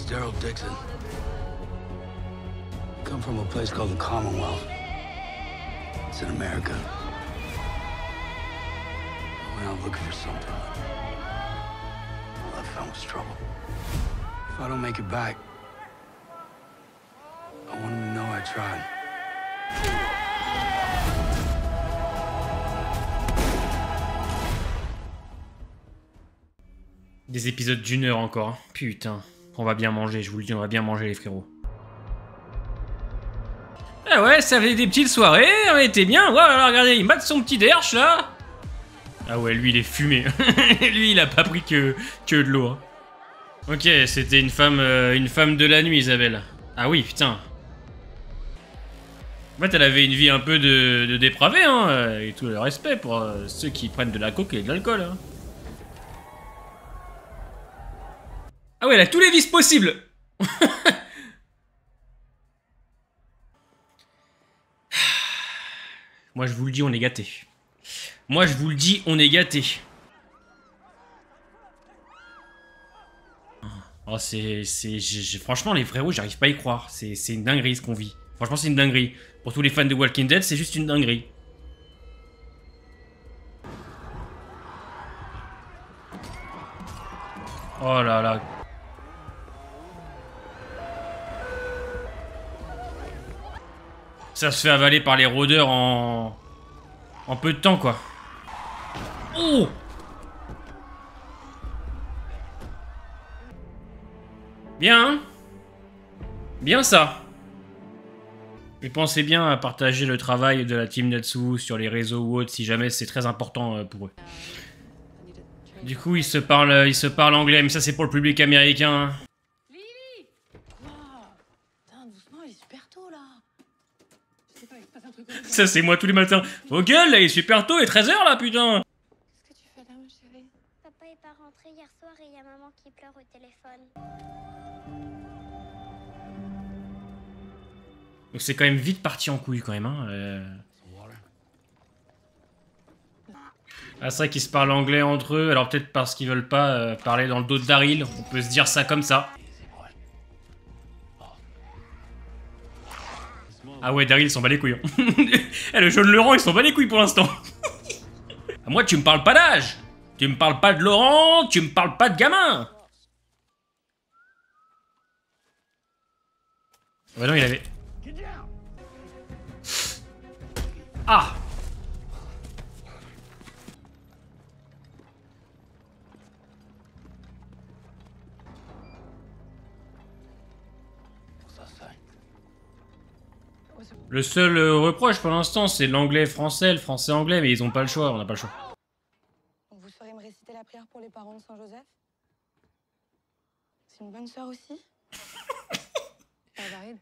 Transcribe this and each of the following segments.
name's Daryl Dixon. Come from a place called the Commonwealth. It's in America. I went out looking for something. All I found was trouble. If I don't make it back, I want them to know I tried. Des épisodes d'1 heure encore. Hein. Putain. On va bien manger, je vous le dis, on va bien manger les frérots. Ah ouais, ça fait des petites soirées, on était bien. Voilà, regardez, il mate son petit derche là. Ah ouais, lui il est fumé. Lui il a pas pris que de l'eau. Hein. Ok, c'était une femme de la nuit, Isabelle. Ah oui, putain. En fait, elle avait une vie un peu de dépravée, hein, et tout le respect pour ceux qui prennent de la coke et de l'alcool. Hein. Ah ouais, elle a tous les vices possibles. Moi, je vous le dis, on est gâtés. Moi, je vous le dis, on est gâtés. Oh, franchement, les frérots, j'arrive pas à y croire. C'est une dinguerie ce qu'on vit. Franchement, c'est une dinguerie. Pour tous les fans de Walking Dead, c'est juste une dinguerie. Oh là là. Ça se fait avaler par les rôdeurs en peu de temps, quoi. Oh! Bien, hein? Bien ça. Et pensez bien à partager le travail de la team Natsu sur les réseaux ou autres, si jamais c'est très important pour eux. Du coup, ils se parlent anglais, mais ça c'est pour le public américain. Lily! Wow. Putain, doucement, il est super tôt là. Je sais pas, il se passe un truc. Ça c'est moi tous les matins. Vos gueules, là, il est super tôt, il est 13 h là, putain! Qu'est-ce que tu fais là, ma chérie? Papa est pas rentré hier soir et il y a maman qui pleure au téléphone. Donc c'est quand même vite parti en couille quand même, hein. Ah, c'est vrai qu'ils se parlent anglais entre eux, alors peut-être parce qu'ils veulent pas parler dans le dos de Daryl, on peut se dire ça comme ça. Ah ouais, Daryl, il s'en bat les couilles. Hein. Eh, le jeune Laurent, il s'en bat les couilles pour l'instant. Moi, tu me parles pas d'âge. Tu me parles pas de Laurent, tu me parles pas de gamin. Ouais, non, il avait... Ah! Le seul reproche pour l'instant, c'est l'anglais-français, le français-anglais, mais ils ont pas le choix, on n'a pas le choix. Donc vous saurez me réciter la prière pour les parents de Saint-Joseph? C'est une bonne sœur aussi? Père Daryl?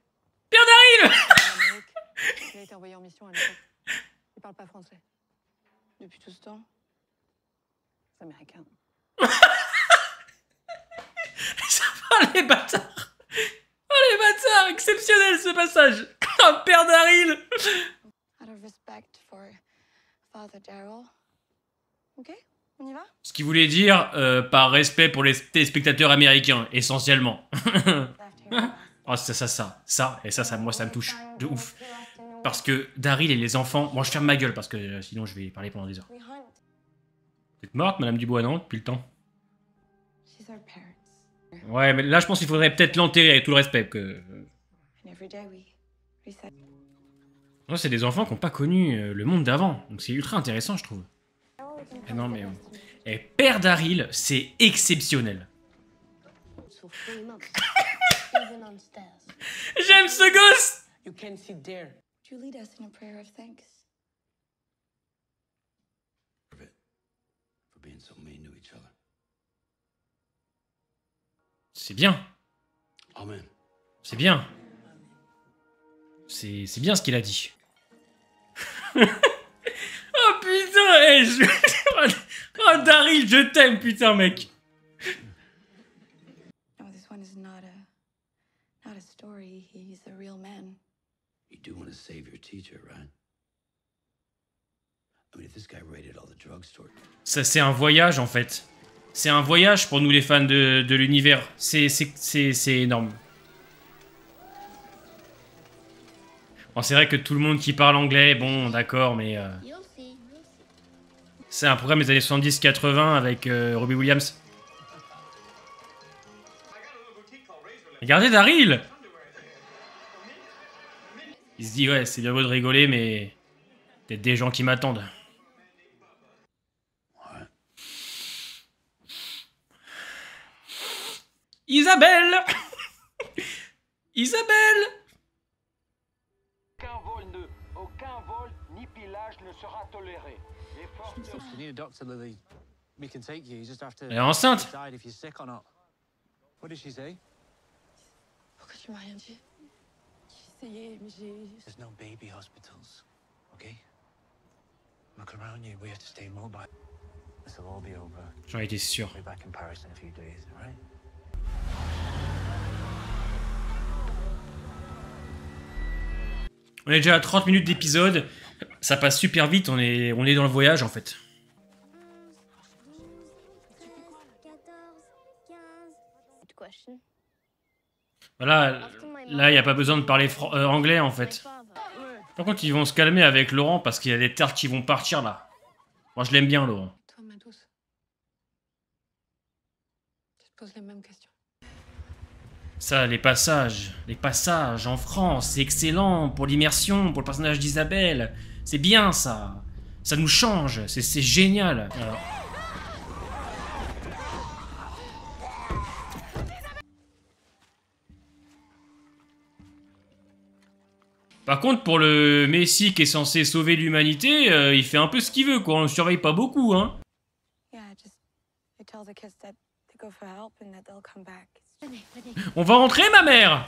Père Daryl! Il a été envoyé en mission à l'époque. Il parle pas français. Depuis tout ce temps, c'est américain. Ça va les bâtards! Oh les bâtards! Exceptionnel ce passage! Oh, Père Daryl! Out of respect for Father Daryl. Ok, on y va? Ce qui voulait dire par respect pour les téléspectateurs américains, essentiellement. Oh, ça, moi, ça me touche de ouf. Parce que Daryl et les enfants... Bon, je ferme ma gueule parce que sinon je vais parler pendant des heures. Vous êtes morte, Madame Dubois, non? Depuis le temps. Ouais, mais là, je pense qu'il faudrait peut-être l'enterrer avec tout le respect. Que... Non, c'est des enfants qui n'ont pas connu le monde d'avant. Donc c'est ultra intéressant, je trouve. Et non, mais... Et Père Daryl, c'est exceptionnel. J'aime ce gosse! You can't sit there. Would you lead us in a prayer of thanks? For being so mean to each other. C'est bien. Amen. C'est bien. C'est bien ce qu'il a dit. Oh putain, hey, oh Daryl, je t'aime, putain, mec. No, this one is not a story. He's a real man. You do want to save your teacher, right? I mean, if this guy raided all the drugstore... Ça, c'est un voyage, en fait. C'est un voyage pour nous les fans de l'univers. C'est énorme. Bon, c'est vrai que tout le monde qui parle anglais, bon, d'accord, mais... c'est un programme des années 70-80 avec Robbie Williams. Regardez Daryl! Il se dit, ouais, c'est bien beau de rigoler, mais... peut-être des gens qui m'attendent. Isabelle! Isabelle! Aucun vol ni pillage ne sera toléré. Les forces de... You need a doctor, Lily. We can take you. You just have to Elle est enceinte. decide if you're sick or not. What did she say? Pourquoi tu m'as rien dit? J'ai essayé, mais j'ai... There's no baby hospitals, okay? Look around you. We have to stay mobile. This will all be over. J'en étais sûr. We'll be back in Paris in a few days, all right? On est déjà à 30 minutes d'épisode. Ça passe super vite, on est dans le voyage en fait. 14, 15. Voilà, là il n'y a pas besoin de parler anglais en fait. Par contre, ils vont se calmer avec Laurent parce qu'il y a des terres qui vont partir là. Moi je l'aime bien, Laurent. Toi, ma douce. Tu te poses les mêmes questions. Ça, les passages en France, c'est excellent pour l'immersion, pour le personnage d'Isabelle. C'est bien ça. Ça nous change, c'est génial. Alors... Par contre, pour le Messie qui est censé sauver l'humanité, il fait un peu ce qu'il veut, quoi. On le surveille pas beaucoup, hein. Yeah, just you tell the kids that they go for help and that they'll come back. On va rentrer, ma mère!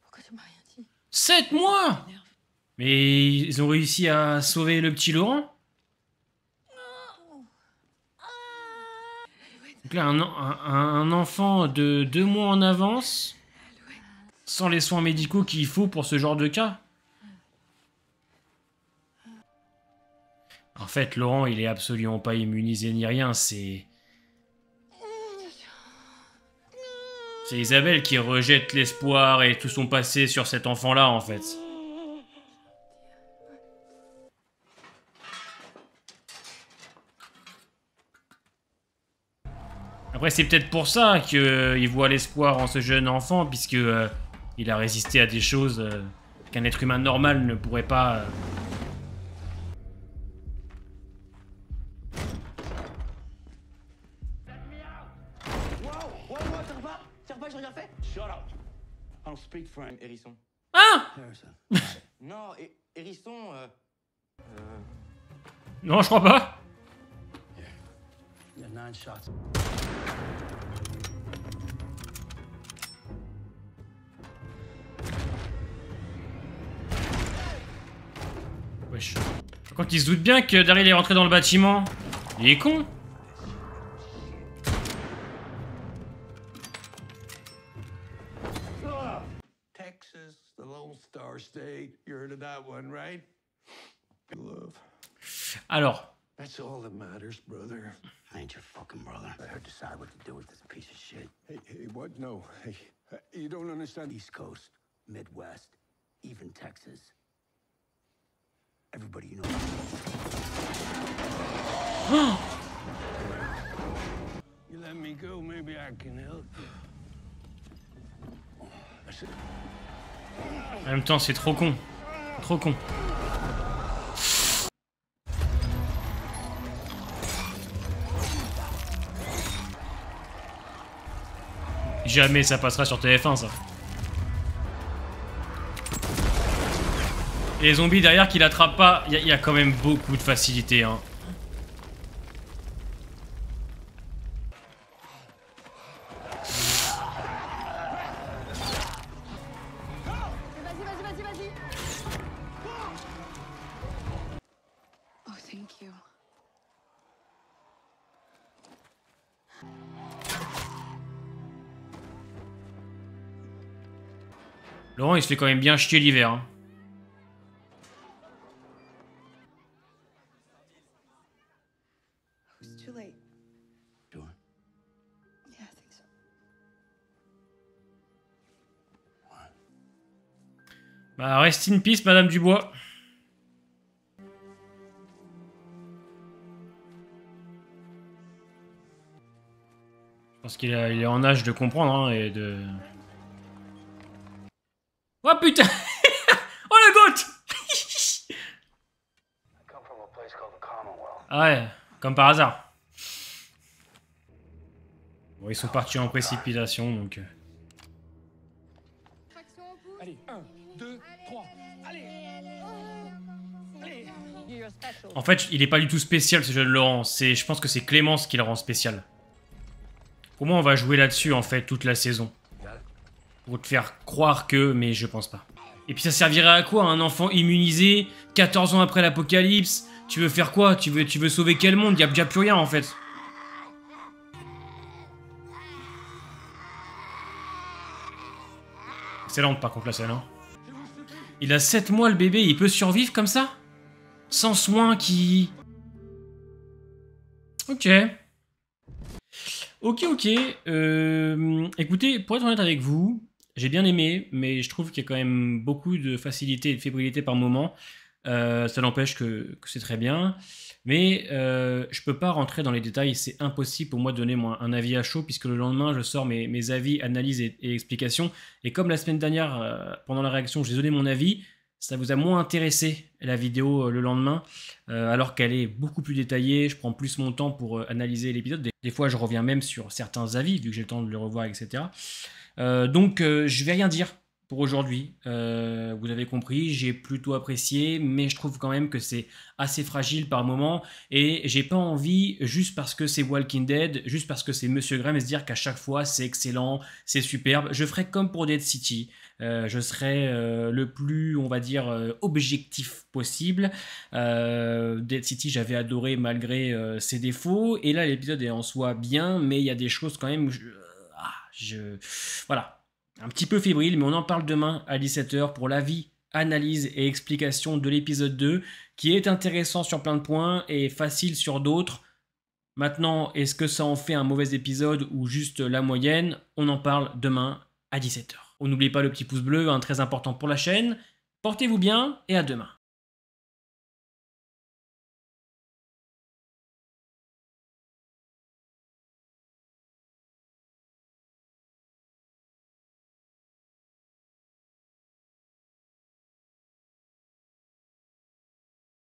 Pourquoi tu m'as rien dit? 7 mois! Mais ils ont réussi à sauver le petit Laurent? Donc là, un enfant de 2 mois en avance, sans les soins médicaux qu'il faut pour ce genre de cas. En fait, Laurent, il est absolument pas immunisé ni rien, c'est Isabelle qui rejette l'espoir et tout son passé sur cet enfant-là, en fait. Après, c'est peut-être pour ça qu'il voit l'espoir en ce jeune enfant, puisque il a résisté à des choses qu'un être humain normal ne pourrait pas... Tiens pas, j'ai rien fait. Shut up. I don't speak French. Hérisson. Ah! Harrison. Non, Hérisson, Non, je crois pas. You got 9 shots. Wesh. Quand il se doute bien que Daryl est rentré dans le bâtiment. Il est con. Texas, the Lone Star State. You heard of that one, right? Love. Alors. That's all that matters, brother. I ain't your fucking brother. Let her decide what to do with this piece of shit. Hey, what? No. Hey, you don't understand. East Coast, Midwest, even Texas. Everybody you know. You let me go, maybe I can help. En même temps, c'est trop con. Trop con. Jamais ça passera sur TF1, ça. Et les zombies derrière qui l'attrapent pas, il y a quand même beaucoup de facilité, hein. Vas-y. Oh, thank you. Laurent, il se fait quand même bien chier l'hiver, hein. too late. Sure. Yeah, I think so. Bah, rest in peace, Madame Dubois. Je pense qu'il est en âge de comprendre, hein, et de... Oh putain. Oh le goat. Ah ouais, comme par hasard. Bon, ils sont partis en précipitation, donc... Allez, 1, 2, 3. Allez. Allez. You're special. En fait, il est pas du tout spécial, ce jeu de Laurent. Je pense que c'est Clémence qui le rend spécial. Pour moi, on va jouer là-dessus, en fait, toute la saison. Pour te faire croire que, mais je pense pas. Et puis ça servirait à quoi, un enfant immunisé, 14 ans après l'apocalypse? Tu veux faire quoi? Tu veux sauver quel monde? Y a déjà plus rien, en fait. Excellente, par contre, la scène, hein. Il a 7 mois, le bébé, il peut survivre comme ça? Sans soins qui... Ok. Ok. Écoutez, pour être honnête avec vous, j'ai bien aimé, mais je trouve qu'il y a quand même beaucoup de facilité et de fébrilité par moment. Ça n'empêche que c'est très bien. Mais je peux pas rentrer dans les détails, c'est impossible pour moi de donner un avis à chaud, puisque le lendemain, je sors mes avis, analyses et explications. Et comme la semaine dernière, pendant la réaction, j'ai donné mon avis, ça vous a moins intéressé la vidéo le lendemain, alors qu'elle est beaucoup plus détaillée, je prends plus mon temps pour analyser l'épisode. Des fois, je reviens même sur certains avis, vu que j'ai le temps de le revoir, etc. Donc, je vais rien dire pour aujourd'hui. Vous avez compris, j'ai plutôt apprécié, mais je trouve quand même que c'est assez fragile par moment, et j'ai pas envie, juste parce que c'est Walking Dead, juste parce que c'est Monsieur Grimm, se dire qu'à chaque fois c'est excellent, c'est superbe. Je ferai comme pour Dead City. Je serai le plus, on va dire, objectif possible. Dead City, j'avais adoré malgré ses défauts, et là l'épisode est en soi bien, mais il y a des choses quand même où voilà, un petit peu fébrile, mais on en parle demain à 17 h pour l'avis, analyse et explication de l'épisode 2, qui est intéressant sur plein de points et facile sur d'autres. Maintenant, est-ce que ça en fait un mauvais épisode ou juste la moyenne? On en parle demain à 17 h. On n'oublie pas le petit pouce bleu, hein, très important pour la chaîne. Portez-vous bien et à demain.